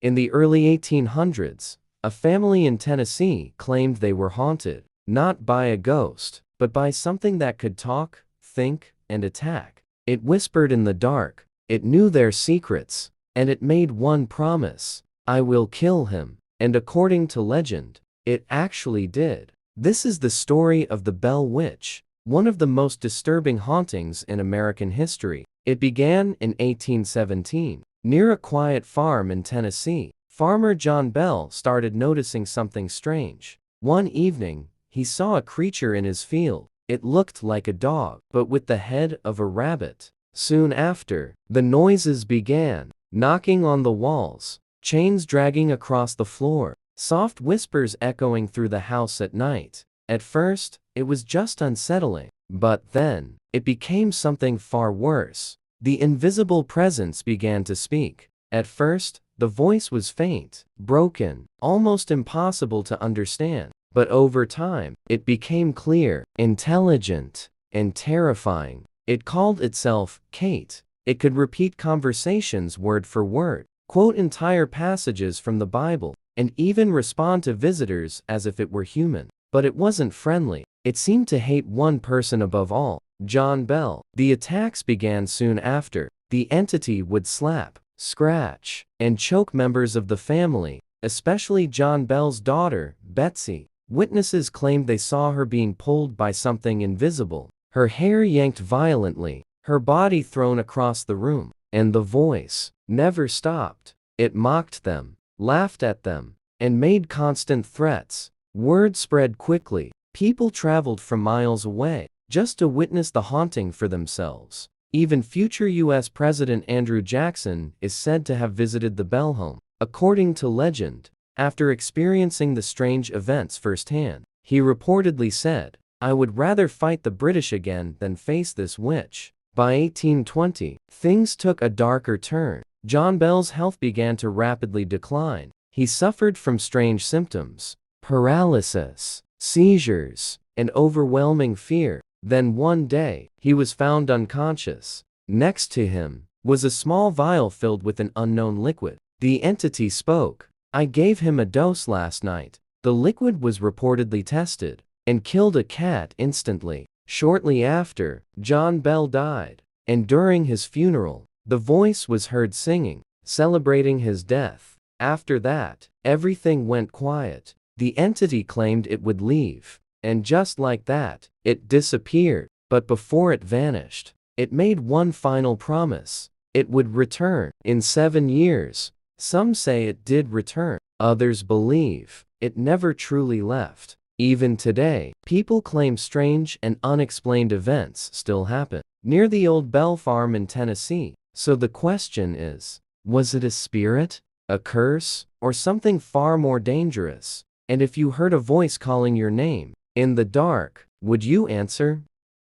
In the early 1800s, a family in Tennessee claimed they were haunted, not by a ghost, but by something that could talk, think, and attack. It whispered in the dark, it knew their secrets, and it made one promise: I will kill him. And according to legend, it actually did. This is the story of the Bell Witch, one of the most disturbing hauntings in American history. It began in 1817, near a quiet farm in Tennessee. Farmer John Bell started noticing something strange. One evening, he saw a creature in his field. It looked like a dog, but with the head of a rabbit. Soon after, the noises began: knocking on the walls, chains dragging across the floor, soft whispers echoing through the house at night. At first, it was just unsettling, but then, it became something far worse. The invisible presence began to speak. At first, the voice was faint, broken, almost impossible to understand. But over time, it became clear, intelligent, and terrifying. It called itself Kate. It could repeat conversations word for word, quote entire passages from the Bible, and even respond to visitors as if it were human. But it wasn't friendly. It seemed to hate one person above all: John Bell. The attacks began soon after. The entity would slap, scratch, and choke members of the family, especially John Bell's daughter, Betsy. Witnesses claimed they saw her being pulled by something invisible, her hair yanked violently, her body thrown across the room. And the voice never stopped. It mocked them, laughed at them, and made constant threats. Word spread quickly. People traveled from miles away just to witness the haunting for themselves. Even future U.S. President Andrew Jackson is said to have visited the Bell home. According to legend, after experiencing the strange events firsthand, he reportedly said, "I would rather fight the British again than face this witch." By 1820, things took a darker turn. John Bell's health began to rapidly decline. He suffered from strange symptoms: paralysis, seizures, and overwhelming fear. Then one day, he was found unconscious. Next to him was a small vial filled with an unknown liquid. The entity spoke. "I gave him a dose last night." The liquid was reportedly tested and killed a cat instantly. Shortly after, John Bell died, and during his funeral, the voice was heard singing, celebrating his death. After that, everything went quiet. The entity claimed it would leave, and just like that, it disappeared. But before it vanished, it made one final promise: it would return. In 7 years, some say it did return. Others believe it never truly left. Even today, people claim strange and unexplained events still happen near the old Bell farm in Tennessee. So the question is, was it a spirit, a curse, or something far more dangerous? And if you heard a voice calling your name in the dark, would you answer?